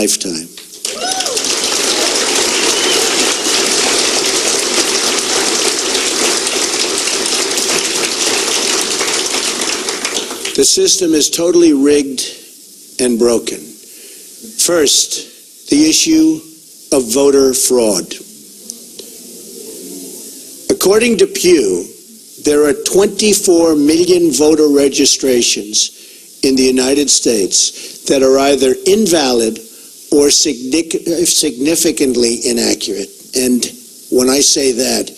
lifetime. The system is totally rigged and broken. First, the issue of voter fraud. According to Pew, there are 24 million voter registrations in the United States that are either invalid or significantly inaccurate. And when I say that,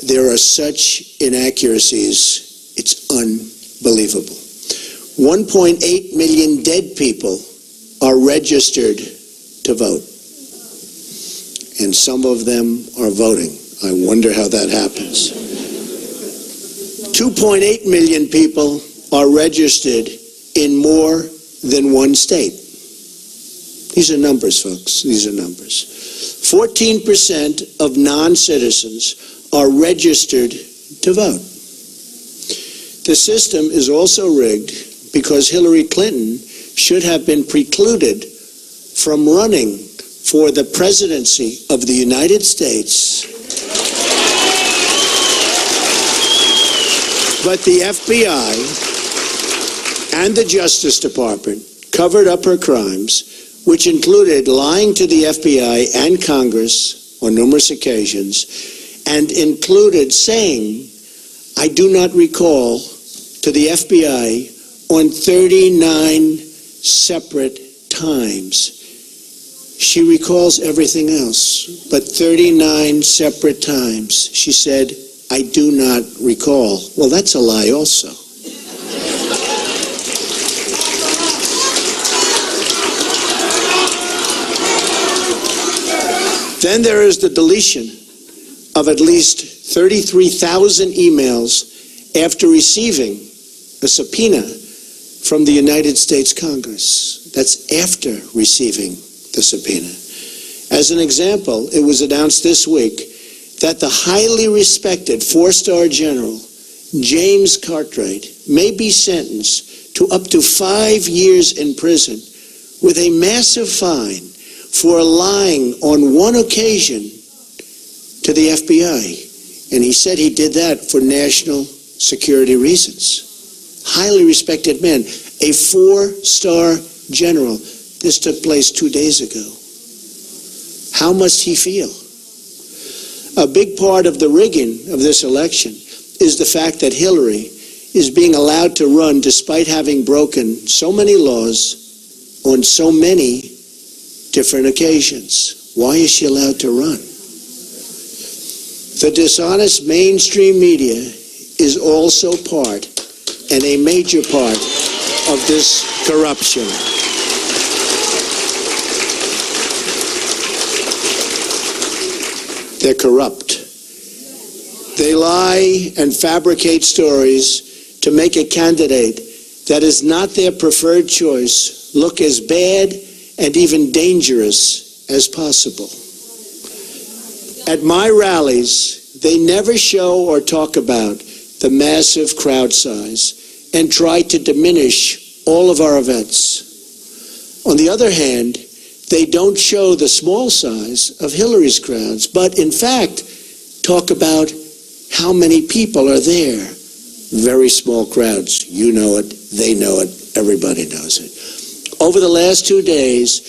there are such inaccuracies, it's unbelievable. 1.8 million dead people are registered to vote, and some of them are voting. I wonder how that happens. 2.8 million people are registered in more than one state. These are numbers, folks. These are numbers. 14% of non-citizens are registered to vote. The system is also rigged because Hillary Clinton should have been precluded from running for the presidency of the United States. But the FBI and the Justice Department covered up her crimes, which included lying to the FBI and Congress on numerous occasions, and included saying, I do not recall, to the FBI on 39 separate times. She recalls everything else, but 39 separate times she said, I do not recall. Well, that's a lie also. Then there is the deletion of at least 33,000 emails after receiving a subpoena from the United States Congress. That's after receiving the subpoena. As an example, it was announced this week that the highly respected four-star general, James Cartwright, may be sentenced to up to 5 years in prison with a massive fine for lying on one occasion to the FBI. And he said he did that for national security reasons. Highly respected man, a four-star general. This took place 2 days ago. How must he feel? A big part of the rigging of this election is the fact that Hillary is being allowed to run despite having broken so many laws on so many different occasions. Why is she allowed to run? The dishonest mainstream media is also part, and a major part, of this corruption. They're corrupt. They lie and fabricate stories to make a candidate that is not their preferred choice look as bad and even dangerous as possible. At my rallies, they never show or talk about the massive crowd size and try to diminish all of our events. On the other hand, they don't show the small size of Hillary's crowds, but in fact, talk about how many people are there. Very small crowds. You know it, they know it, everybody knows it. Over the last 2 days,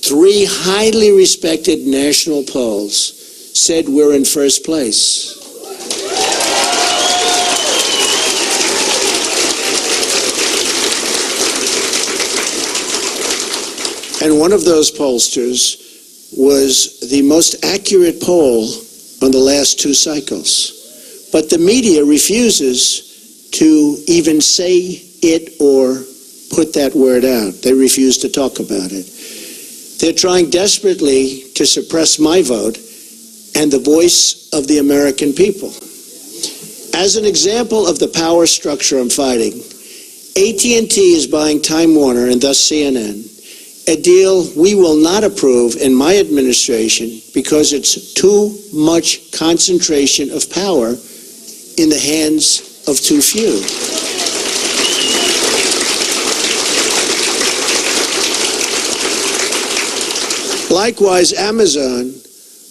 3 highly respected national polls said we're in first place. And one of those pollsters was the most accurate poll on the last 2 cycles. But the media refuses to even say it or put that word out. They refuse to talk about it. They're trying desperately to suppress my vote and the voice of the American people. As an example of the power structure I'm fighting, AT&T is buying Time Warner and thus CNN, a deal we will not approve in my administration because it's too much concentration of power in the hands of too few. Likewise, Amazon,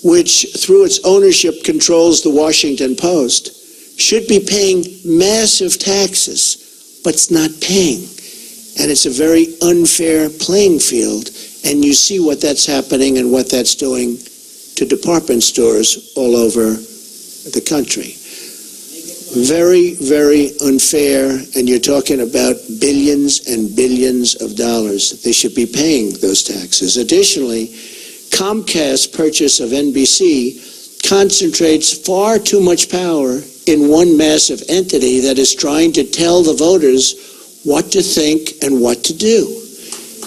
which through its ownership controls the Washington Post, should be paying massive taxes, but it's not paying. And it's a very unfair playing field, and you see what that's happening and what that's doing to department stores all over the country. Very, very unfair, and you're talking about billions and billions of dollars. They should be paying those taxes. Additionally, Comcast's purchase of NBC concentrates far too much power in one massive entity that is trying to tell the voters what to think and what to do.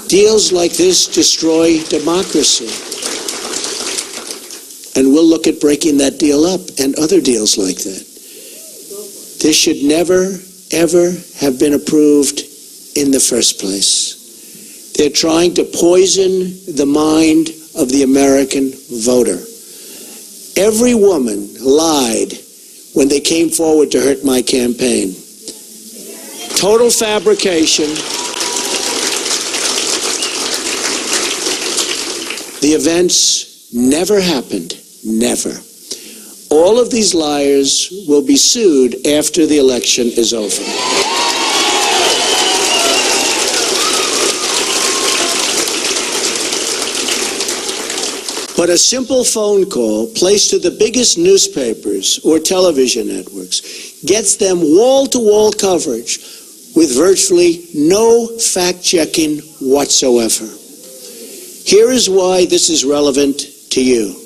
Deals like this destroy democracy. And we'll look at breaking that deal up and other deals like that. This should never, ever have been approved in the first place. They're trying to poison the mind of the American voter. Every woman lied when they came forward to hurt my campaign. Total fabrication. The events never happened. Never. All of these liars will be sued after the election is over. But a simple phone call placed to the biggest newspapers or television networks gets them wall-to-wall coverage with virtually no fact-checking whatsoever. Here is why this is relevant to you.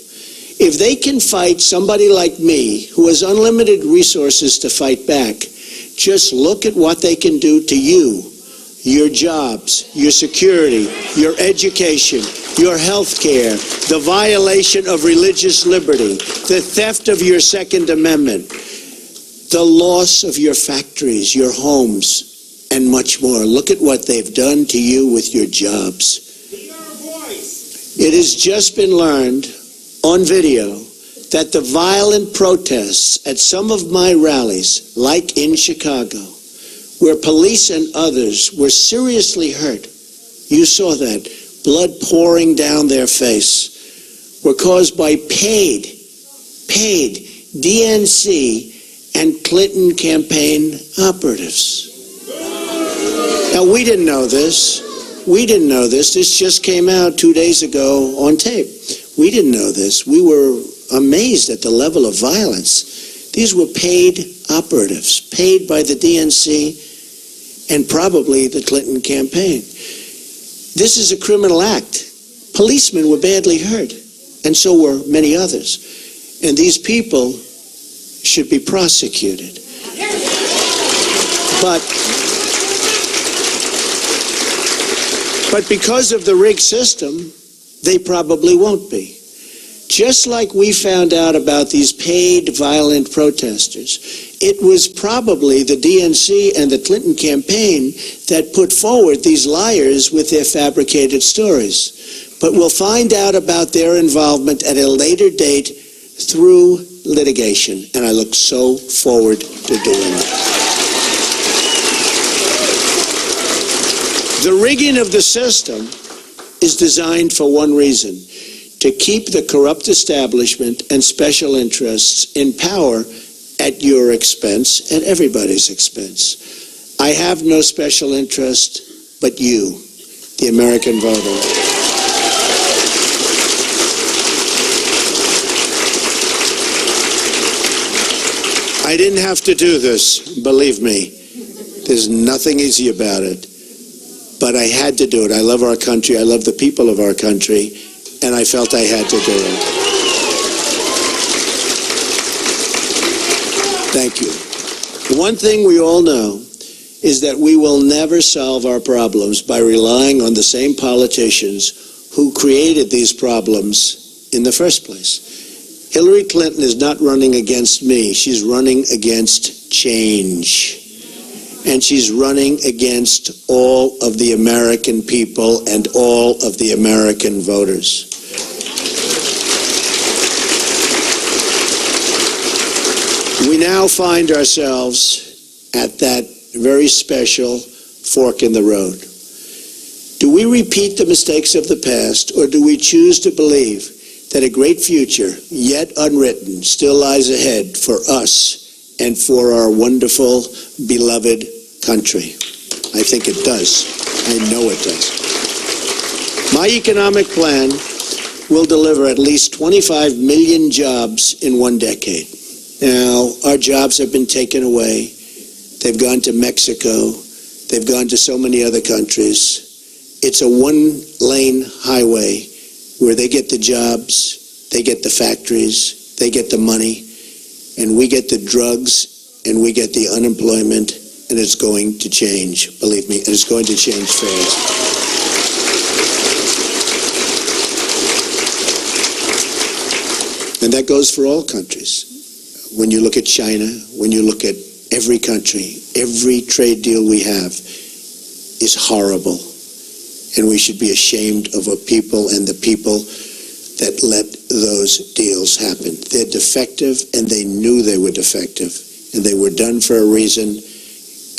If they can fight somebody like me who has unlimited resources to fight back, just look at what they can do to you, your jobs, your security, your education, your health care, the violation of religious liberty, the theft of your Second Amendment, the loss of your factories, your homes, and much more. Look at what they've done to you with your jobs. It has just been learned on video that the violent protests at some of my rallies, like in Chicago, where police and others were seriously hurt, you saw that, blood pouring down their face, were caused by paid DNC and Clinton campaign operatives. Now, we didn't know this. We didn't know this. This just came out 2 days ago on tape. We didn't know this. We were amazed at the level of violence. These were paid operatives, paid by the DNC and probably the Clinton campaign. This is a criminal act. Policemen were badly hurt, and so were many others. And these people should be prosecuted. But because of the rigged system, they probably won't be. Just like we found out about these paid violent protesters, it was probably the DNC and the Clinton campaign that put forward these liars with their fabricated stories. But we'll find out about their involvement at a later date through litigation, and I look so forward to doing it. The rigging of the system is designed for one reason: to keep the corrupt establishment and special interests in power at your expense, at everybody's expense. I have no special interest but you, the American voter. I didn't have to do this, believe me. There's nothing easy about it. But I had to do it. I love our country. I love the people of our country. And I felt I had to do it. Thank you. One thing we all know is that we will never solve our problems by relying on the same politicians who created these problems in the first place. Hillary Clinton is not running against me. She's running against change. And she's running against all of the American people and all of the American voters. We now find ourselves at that very special fork in the road. Do we repeat the mistakes of the past, or do we choose to believe that a great future, yet unwritten, still lies ahead for us and for our wonderful, beloved country? I think it does. I know it does. My economic plan will deliver at least 25 million jobs in one decade. Now, our jobs have been taken away. They've gone to Mexico. They've gone to so many other countries. It's a one-lane highway where they get the jobs, they get the factories, they get the money, and we get the drugs, and we get the unemployment, and it's going to change, believe me, and it's going to change fast. And that goes for all countries. When you look at China, when you look at every country, every trade deal we have is horrible. And we should be ashamed of our people and the people that let those deals happen. They're defective, and they knew they were defective. And they were done for a reason.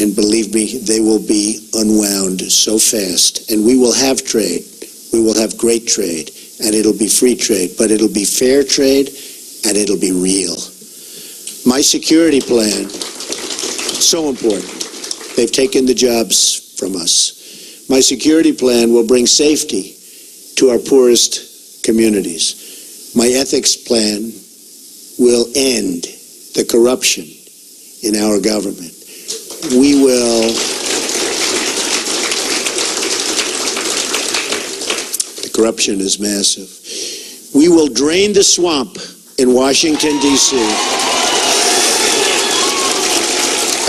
And believe me, they will be unwound so fast. And we will have trade. We will have great trade. And it'll be free trade. But it'll be fair trade, and it'll be real. My security plan, so important. They've taken the jobs from us. My security plan will bring safety to our poorest communities. My ethics plan will end the corruption in our government. We will... The corruption is massive. We will drain the swamp in Washington, D.C.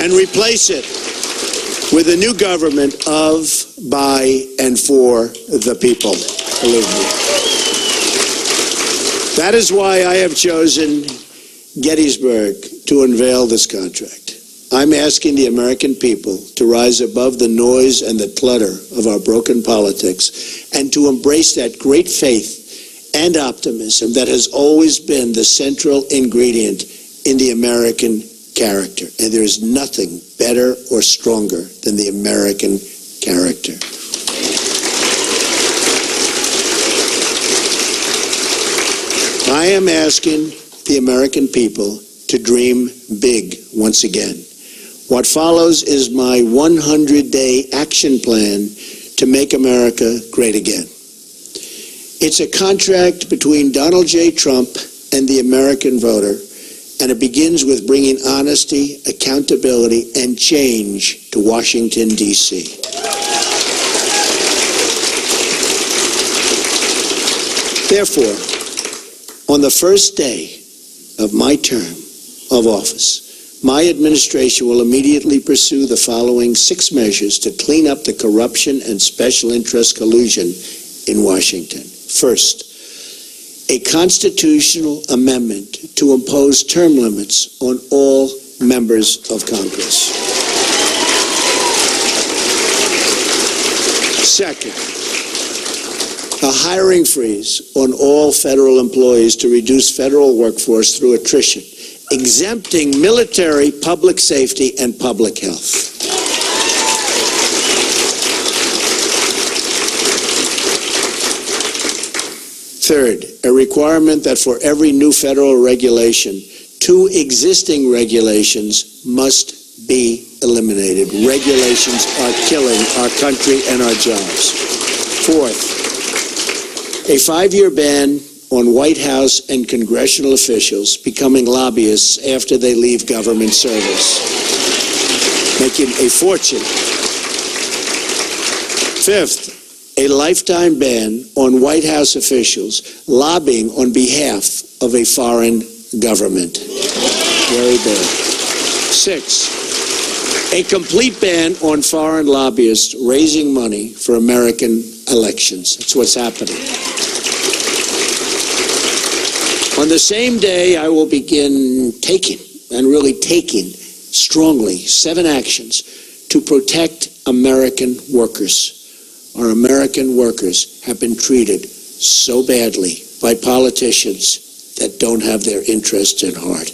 and replace it with a new government of, by, and for the people. Believe me. That is why I have chosen Gettysburg to unveil this contract. I'm asking the American people to rise above the noise and the clutter of our broken politics and to embrace that great faith and optimism that has always been the central ingredient in the American character. And there is nothing better or stronger than the American character. I am asking the American people to dream big once again. What follows is my 100-day action plan to make America great again. It's a contract between Donald J. Trump and the American voter, and it begins with bringing honesty, accountability, and change to Washington, D.C. Therefore, on the first day of my term of office, my administration will immediately pursue the following 6 measures to clean up the corruption and special interest collusion in Washington. First, a constitutional amendment to impose term limits on all members of Congress. Second, a hiring freeze on all federal employees to reduce federal workforce through attrition, exempting military, public safety, and public health. Third, a requirement that for every new federal regulation, 2 existing regulations must be eliminated. Regulations are killing our country and our jobs. Fourth, a 5-year ban on White House and congressional officials becoming lobbyists after they leave government service, making a fortune. Fifth, a lifetime ban on White House officials lobbying on behalf of a foreign government. Very bad. 6, a complete ban on foreign lobbyists raising money for American elections. That's what's happening. On the same day, I will begin taking strongly 7 actions to protect American workers. Our American workers have been treated so badly by politicians that don't have their interests at heart.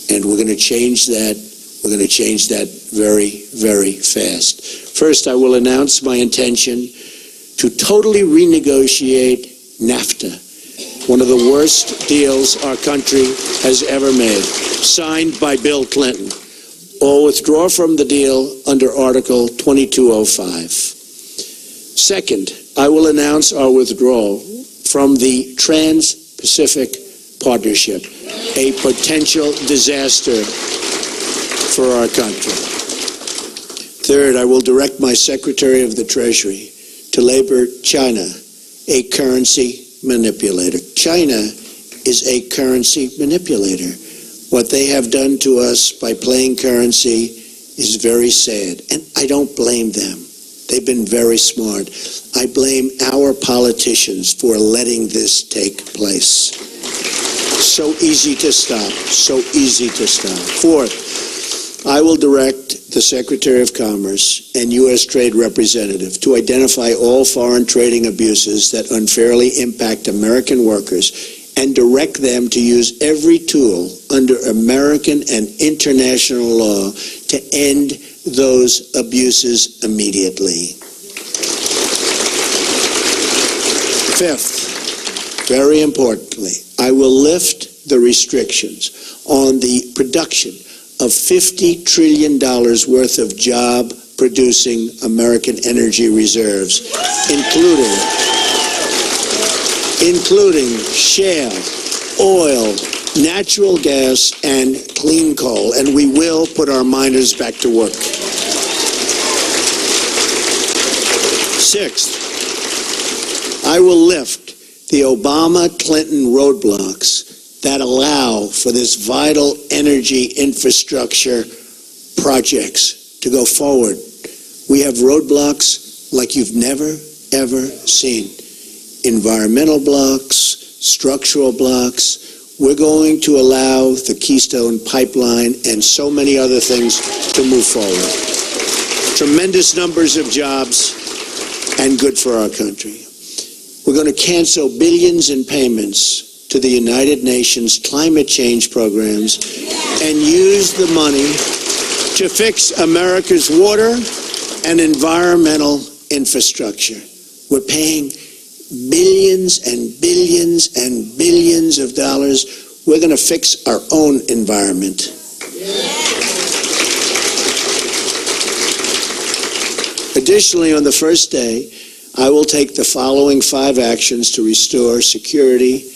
And we're going to change that. We're going to change that very, very fast. First, I will announce my intention to totally renegotiate NAFTA, one of the worst deals our country has ever made, signed by Bill Clinton, or withdraw from the deal under Article 2205. Second, I will announce our withdrawal from the Trans-Pacific Partnership, a potential disaster for our country. Third, I will direct my Secretary of the Treasury to label China a currency manipulator. China is a currency manipulator. What they have done to us by playing currency is very sad, and I don't blame them. They've been very smart. I blame our politicians for letting this take place. So easy to stop, so easy to stop. Fourth, I will direct the Secretary of Commerce and U.S. Trade Representative to identify all foreign trading abuses that unfairly impact American workers and direct them to use every tool under American and international law to end those abuses immediately. Fifth, very importantly, I will lift the restrictions on the production of $50 trillion worth of job-producing American energy reserves, including shale, oil, natural gas, and clean coal, and we will put our miners back to work. Sixth, I will lift the Obama-Clinton roadblocks that allow for this vital energy infrastructure projects to go forward. We have roadblocks like you've never, ever seen. Environmental blocks, structural blocks. We're going to allow the Keystone Pipeline and so many other things to move forward. Tremendous numbers of jobs and good for our country. We're going to cancel billions in payments to the United Nations climate change programs and use the money to fix America's water and environmental infrastructure. We're paying billions and billions and billions of dollars. We're going to fix our own environment. Additionally, on the first day, I will take the following 5 actions to restore security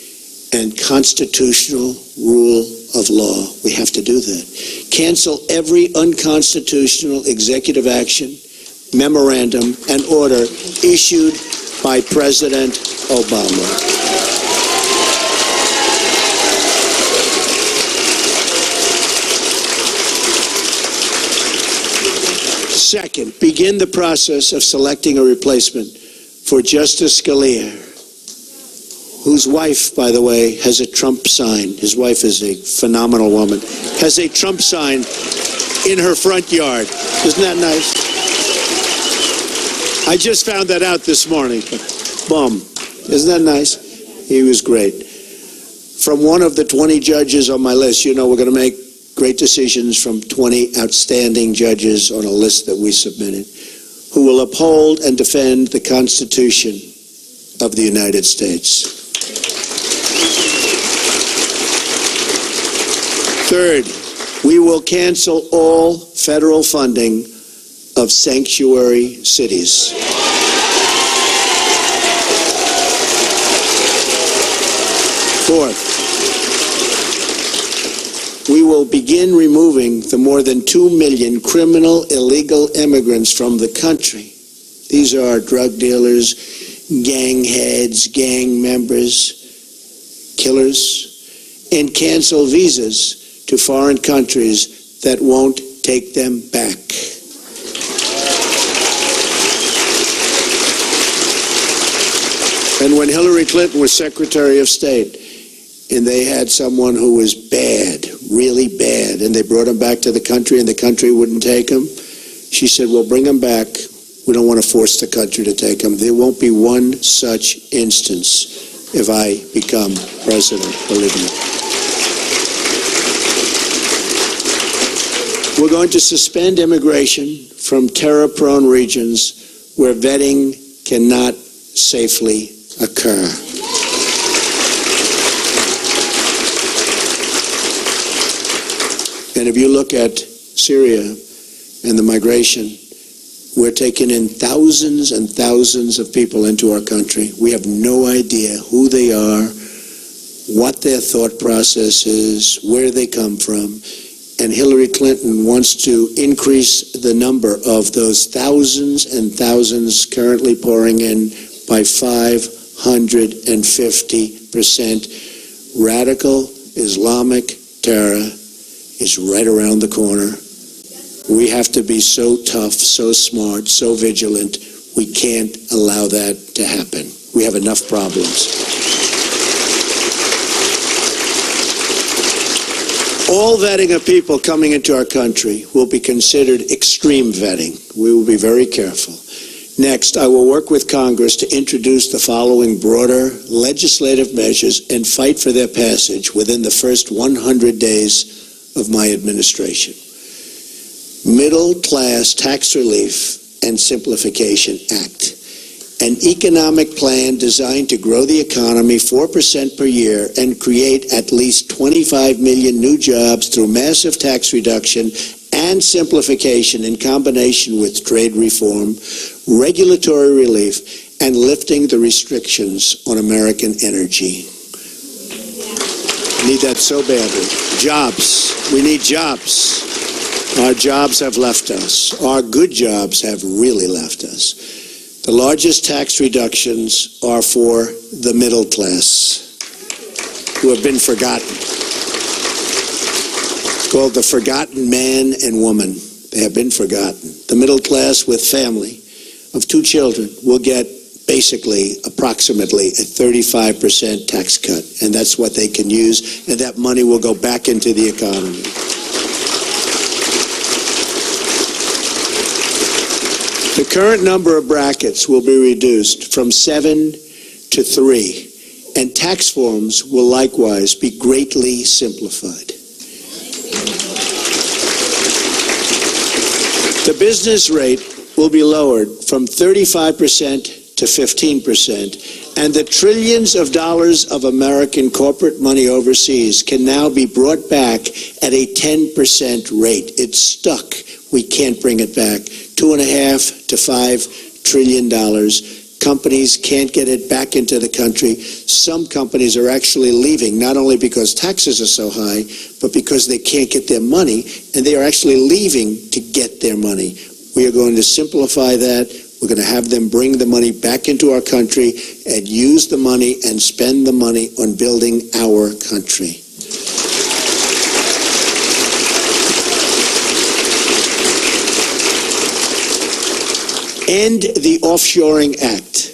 and constitutional rule of law. We have to do that. Cancel every unconstitutional executive action, memorandum, and order issued by President Obama. Second, begin the process of selecting a replacement for Justice Scalia, whose wife, by the way, has a Trump sign. His wife is a phenomenal woman. Has a Trump sign in her front yard. Isn't that nice? I just found that out this morning. Boom. Isn't that nice? He was great. From one of the 20 judges on my list, you know we're going to make great decisions from 20 outstanding judges on a list that we submitted, who will uphold and defend the Constitution of the United States. Third, we will cancel all federal funding of sanctuary cities. Fourth, we will begin removing the more than 2 million criminal illegal immigrants from the country. These are drug dealers, gang heads, gang members, killers, and cancel visas to foreign countries that won't take them back. And when Hillary Clinton was Secretary of State, and they had someone who was bad, really bad, and they brought him back to the country and the country wouldn't take him, she said, well, bring him back. We don't want to force the country to take him. There won't be one such instance if I become president, believe me. We're going to suspend immigration from terror-prone regions where vetting cannot safely occur. And if you look at Syria and the migration, we're taking in thousands and thousands of people into our country. We have no idea who they are, what their thought process is, where they come from. And Hillary Clinton wants to increase the number of those thousands and thousands currently pouring in by 550%. Radical Islamic terror is right around the corner. We have to be so tough, so smart, so vigilant. We can't allow that to happen. We have enough problems. All vetting of people coming into our country will be considered extreme vetting. We will be very careful. Next, I will work with Congress to introduce the following broader legislative measures and fight for their passage within the first 100 days of my administration. Middle Class Tax Relief and Simplification Act. An economic plan designed to grow the economy 4% per year and create at least 25 million new jobs through massive tax reduction and simplification in combination with trade reform, regulatory relief, and lifting the restrictions on American energy. Need that so badly. Jobs. We need jobs. Our jobs have left us. Our good jobs have really left us. The largest tax reductions are for the middle class, who have been forgotten. It's called the forgotten man and woman. They have been forgotten. The middle class with family of 2 children will get basically approximately a 35% tax cut, and that's what they can use, and that money will go back into the economy. The current number of brackets will be reduced from 7 to 3, and tax forms will likewise be greatly simplified. The business rate will be lowered from 35% to 15%, and the trillions of dollars of American corporate money overseas can now be brought back at a 10% rate. It's stuck. We can't bring it back. $2.5 to $5 trillion. Companies can't get it back into the country. Some companies are actually leaving, not only because taxes are so high, but because they can't get their money, and they are actually leaving to get their money. We are going to simplify that. We're going to have them bring the money back into our country and use the money and spend the money on building our country. End the Offshoring Act.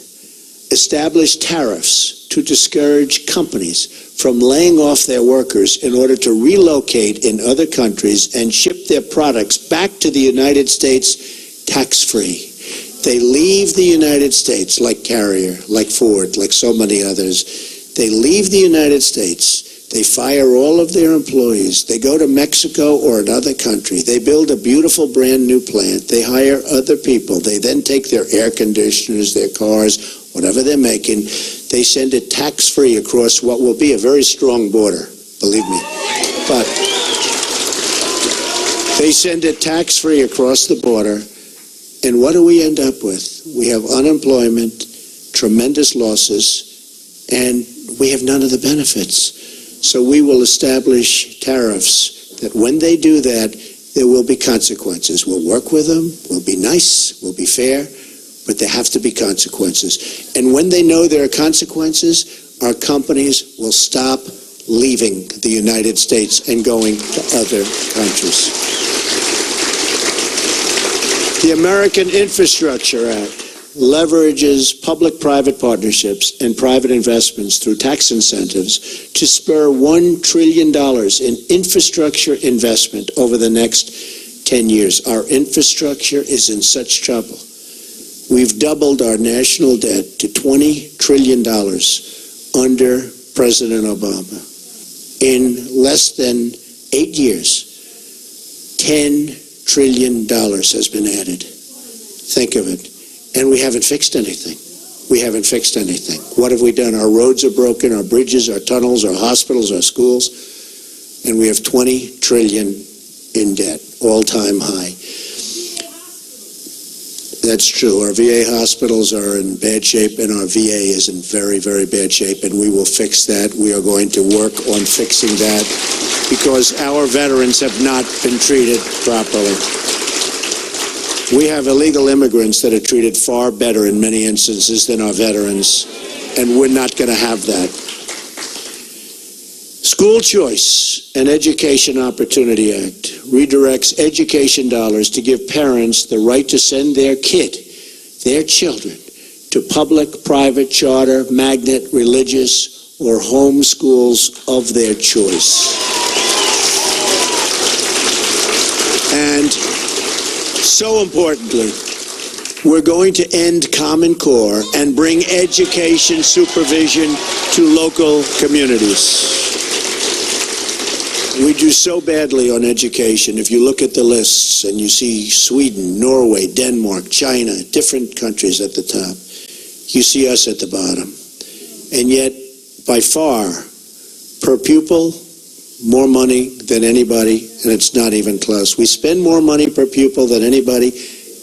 Establish tariffs to discourage companies from laying off their workers in order to relocate in other countries and ship their products back to the United States tax-free. They leave the United States, like Carrier, like Ford, like so many others. They leave the United States. They fire all of their employees. They go to Mexico or another country. They build a beautiful brand new plant. They hire other people. They then take their air conditioners, their cars, whatever they're making. They send it tax-free across what will be a very strong border, believe me. But they send it tax-free across the border. And what do we end up with? We have unemployment, tremendous losses, and we have none of the benefits. So we will establish tariffs that when they do that, there will be consequences. We'll work with them, we'll be nice, we'll be fair, but there have to be consequences. And when they know there are consequences, our companies will stop leaving the United States and going to other countries. The American Infrastructure Act leverages public-private partnerships and private investments through tax incentives to spur $1 trillion in infrastructure investment over the next 10 years. Our infrastructure is in such trouble. We've doubled our national debt to $20 trillion under President Obama. In less than 8 years, $10 trillion has been added. Think of it. And we haven't fixed anything. we haven't fixed anything. What have we done? Our roads are broken, our bridges, our tunnels, our hospitals, our schools, and we have 20 trillion in debt, all-time high. That's true. Our VA hospitals are in bad shape, and our VA is in very, very bad shape, and we will fix that. We are going to work on fixing that because our veterans have not been treated properly. We have illegal immigrants that are treated far better in many instances than our veterans, and we're not going to have that. School Choice and Education Opportunity Act redirects education dollars to give parents the right to send their kid, their children, to public, private, charter, magnet, religious, or home schools of their choice. And so importantly, we're going to end Common Core and bring education supervision to local communities. We do so badly on education. If you look at the lists and you see Sweden, Norway, Denmark, China, different countries at the top, you see us at the bottom. And yet, by far, per pupil, more money than anybody, and it's not even close. We spend more money per pupil than anybody,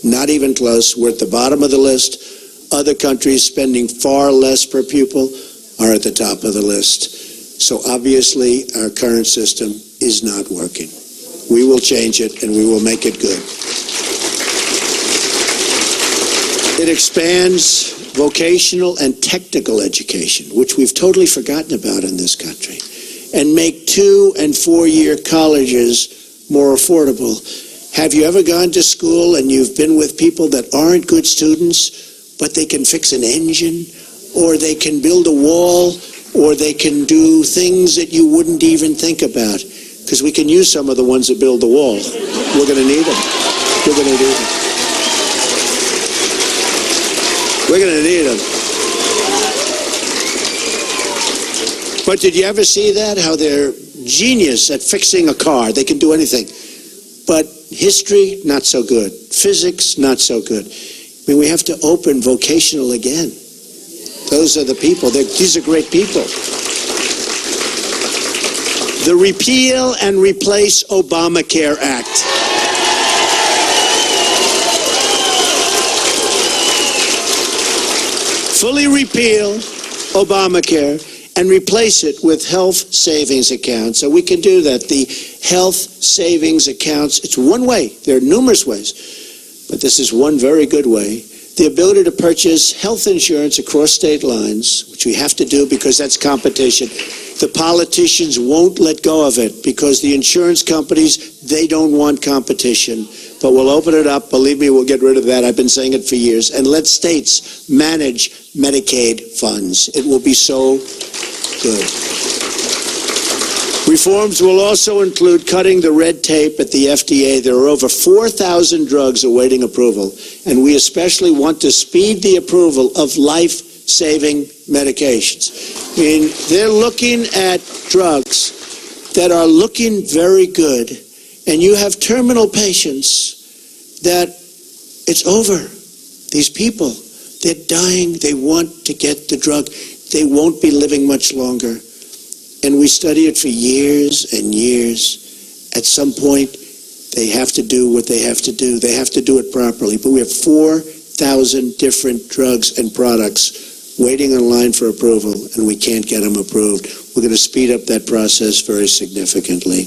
not even close. We're at the bottom of the list. Other countries spending far less per pupil are at the top of the list. So obviously, our current system is not working. We will change it, and we will make it good. It expands vocational and technical education, which we've totally forgotten about in this country, and make 2- and 4-year colleges more affordable. Have you ever gone to school and you've been with people that aren't good students, but they can fix an engine, or they can build a wall, or they can do things that you wouldn't even think about? Because we can use some of the ones that build the wall. We're going to need them. We're going to need them. We're going to need them. But did you ever see that? How they're genius at fixing a car. They can do anything. But history, not so good. Physics, not so good. I mean, we have to open vocational again. Those are the people. These are great people. The Repeal and Replace Obamacare Act. Fully repeal Obamacare and replace it with health savings accounts. So we can do that. The health savings accounts, it's one way. There are numerous ways, but this is one very good way. The ability to purchase health insurance across state lines, which we have to do because that's competition. The politicians won't let go of it because the insurance companies, they don't want competition. But we'll open it up. Believe me, we'll get rid of that. I've been saying it for years. And let states manage Medicaid funds. It will be so good. Reforms will also include cutting the red tape at the FDA. There are over 4,000 drugs awaiting approval, and we especially want to speed the approval of life-saving medications. I mean, they're looking at drugs that are looking very good, and you have terminal patients that it's over. These people, they're dying. They want to get the drug. They won't be living much longer. And we study it for years and years. At some point, they have to do what they have to do. They have to do it properly. But we have 4,000 different drugs and products waiting in line for approval, and we can't get them approved. We're going to speed up that process very significantly.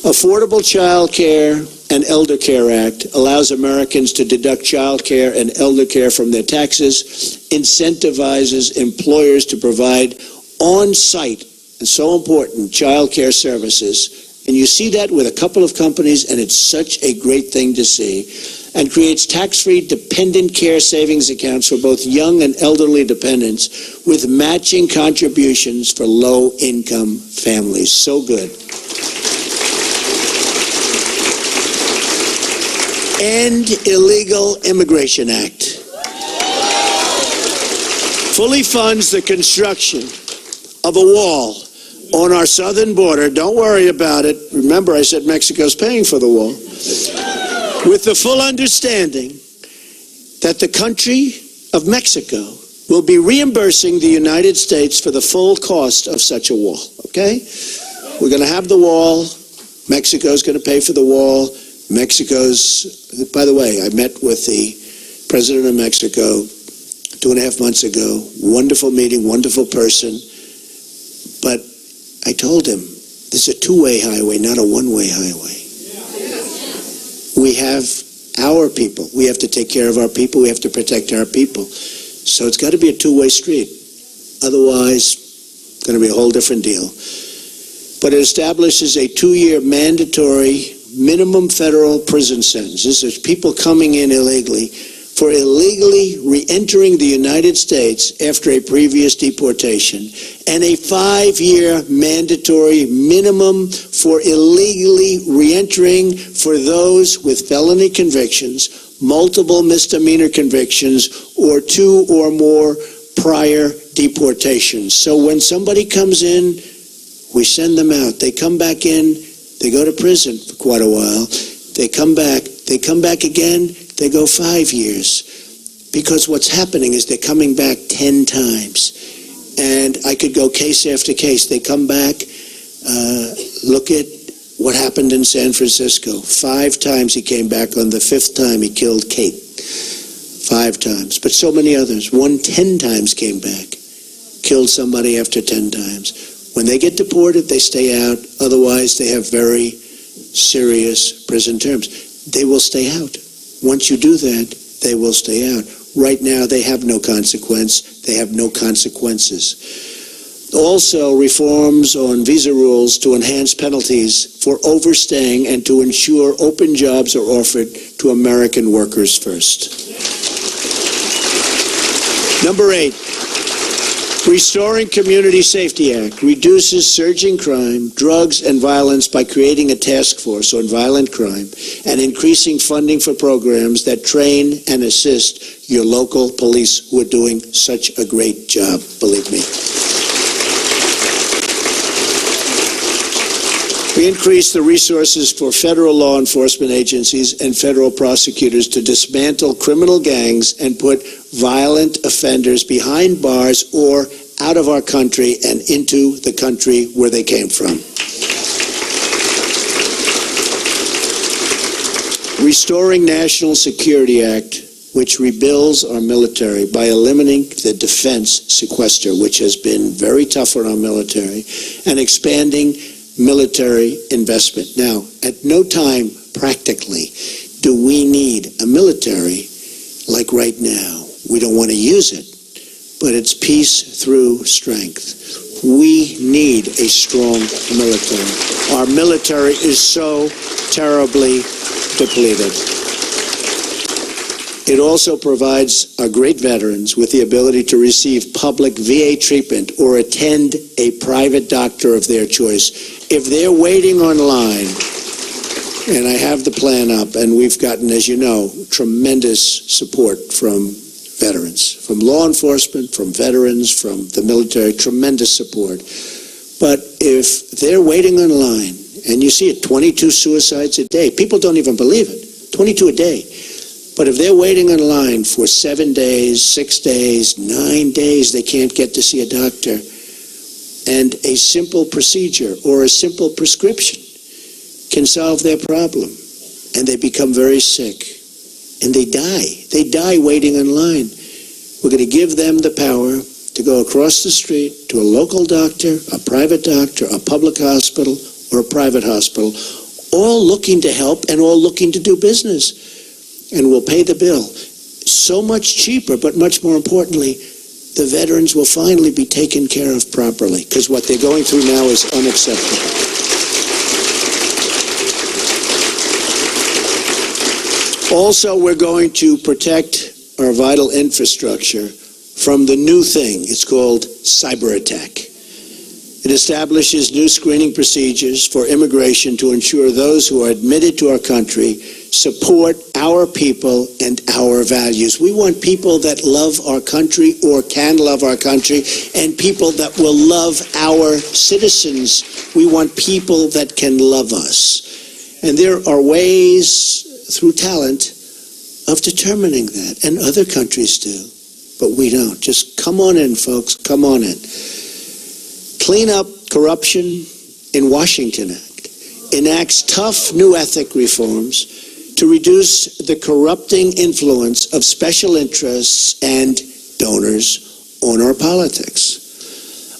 Affordable Child Care and Elder Care Act allows Americans to deduct child care and elder care from their taxes, incentivizes employers to provide on-site, and so important, child care services. And you see that with a couple of companies, and it's such a great thing to see. And creates tax-free dependent care savings accounts for both young and elderly dependents with matching contributions for low-income families. So good. End Illegal Immigration Act. Fully funds the construction of a wall on our southern border. Don't worry about it. Remember, I said Mexico's paying for the wall. With the full understanding that the country of Mexico will be reimbursing the United States for the full cost of such a wall, okay? We're going to have the wall. Mexico's going to pay for the wall. By the way, I met with the president of Mexico 2.5 months ago. Wonderful meeting, wonderful person. But I told him, this is a two-way highway, not a one-way highway. We have our people. We have to take care of our people. We have to protect our people. So it's got to be a two-way street. Otherwise, it's going to be a whole different deal. But it establishes a 2-year mandatory minimum federal prison sentence. This is people coming in illegally for illegally re-entering the United States after a previous deportation, and a 5-year mandatory minimum for illegally re-entering for those with felony convictions, multiple misdemeanor convictions, or 2 or more prior deportations. So when somebody comes in, we send them out. They come back in, they go to prison for quite a while. They come back again, they go 5 years. Because what's happening is they're coming back 10 times. And I could go case after case. They come back, look at what happened in San Francisco. 5 times he came back. On the 5th time he killed Kate. 5 times. But so many others. 10 times came back. Killed somebody after 10 times. When they get deported, they stay out. Otherwise, they have very serious prison terms. They will stay out. Once you do that, they will stay out. Right now, they have no consequence. They have no consequences. Also, reforms on visa rules to enhance penalties for overstaying and to ensure open jobs are offered to American workers first. Number 8. Restoring Community Safety Act reduces surging crime, drugs, and violence by creating a task force on violent crime and increasing funding for programs that train and assist your local police who are doing such a great job, believe me. We increase the resources for federal law enforcement agencies and federal prosecutors to dismantle criminal gangs and put violent offenders behind bars or out of our country and into the country where they came from. Restoring National Security Act, which rebuilds our military by eliminating the defense sequester, which has been very tough on our military, and expanding military investment. Now, at no time, practically, do we need a military like right now. We don't want to use it, but it's peace through strength. We need a strong military. Our military is so terribly depleted. It also provides our great veterans with the ability to receive public VA treatment or attend a private doctor of their choice. If they're waiting online, and I have the plan up, and we've gotten, as you know, tremendous support from veterans, from law enforcement, from veterans, from the military, tremendous support. But if they're waiting online, and you see it, 22 suicides a day, people don't even believe it, 22 a day. But if they're waiting in line for 7 days, 6 days, 9 days, they can't get to see a doctor, and a simple procedure or a simple prescription can solve their problem, and they become very sick, and they die. They die waiting in line. We're going to give them the power to go across the street to a local doctor, a private doctor, a public hospital, or a private hospital, all looking to help and all looking to do business, and we'll pay the bill. So much cheaper, but much more importantly, the veterans will finally be taken care of properly, because what they're going through now is unacceptable. Also, we're going to protect our vital infrastructure from the new thing. It's called cyber attack. It establishes new screening procedures for immigration to ensure those who are admitted to our country support our people and our values. We want people that love our country or can love our country, and people that will love our citizens. We want people that can love us. And there are ways through talent of determining that, and other countries do. but we don't. Just come on in, folks. Come on in. Clean Up Corruption in Washington Act enacts tough new ethic reforms to reduce the corrupting influence of special interests and donors on our politics.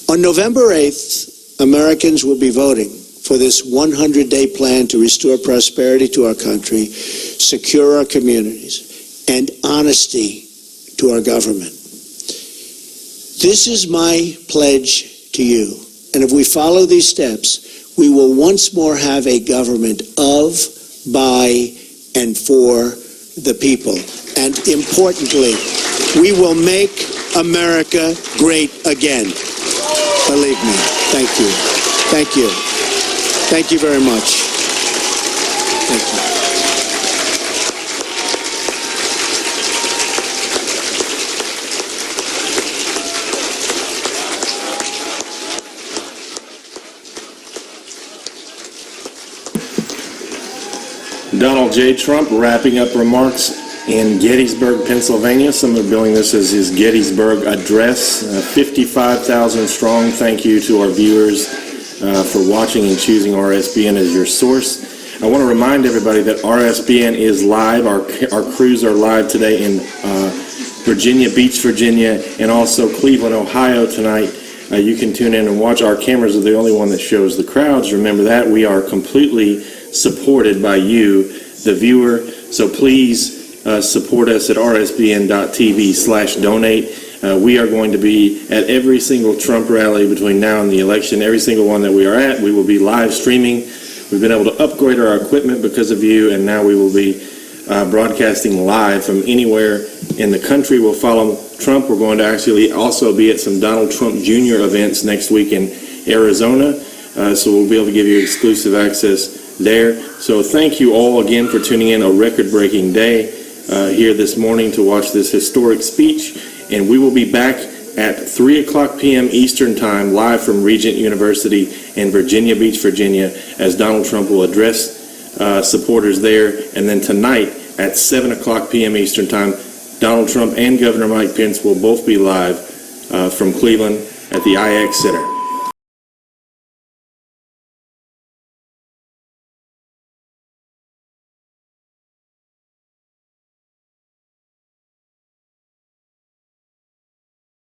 On November 8th, Americans will be voting for this 100-day plan to restore prosperity to our country, secure our communities, and honesty to our government. This is my pledge to you. And if we follow these steps, we will once more have a government of, by, and for the people. And importantly, we will make America great again. Believe me. Thank you. Thank you. Thank you very much. Thank you. Donald J. Trump wrapping up remarks in Gettysburg, Pennsylvania. Some are billing this as his Gettysburg address. 55,000 strong. Thank you to our viewers for watching and choosing RSBN as your source. I want to remind everybody that RSBN is live. Our crews are live today in Virginia Beach, Virginia, and also Cleveland, Ohio tonight. You can tune in and watch. Our cameras are the only one that shows the crowds. Remember that. We are completely supported by you, the viewer. So please support us at rsbn.tv/donate. We are going to be at every single Trump rally between now and the election. Every single one that we are at, we will be live streaming. We've been able to upgrade our equipment because of you, and now we will be broadcasting live from anywhere in the country. We'll follow Trump. We're going to actually also be at some Donald Trump Jr. events next week in Arizona, so we'll be able to give you exclusive access there. So thank you all again for tuning in. A record-breaking day here this morning to watch this historic speech, and we will be back at 3:00 p.m. Eastern Time, live from Regent University in Virginia Beach, Virginia, as Donald Trump will address supporters there. And then tonight at 7:00 p.m. Eastern Time, Donald Trump and Governor Mike Pence will both be live from Cleveland at the IX Center.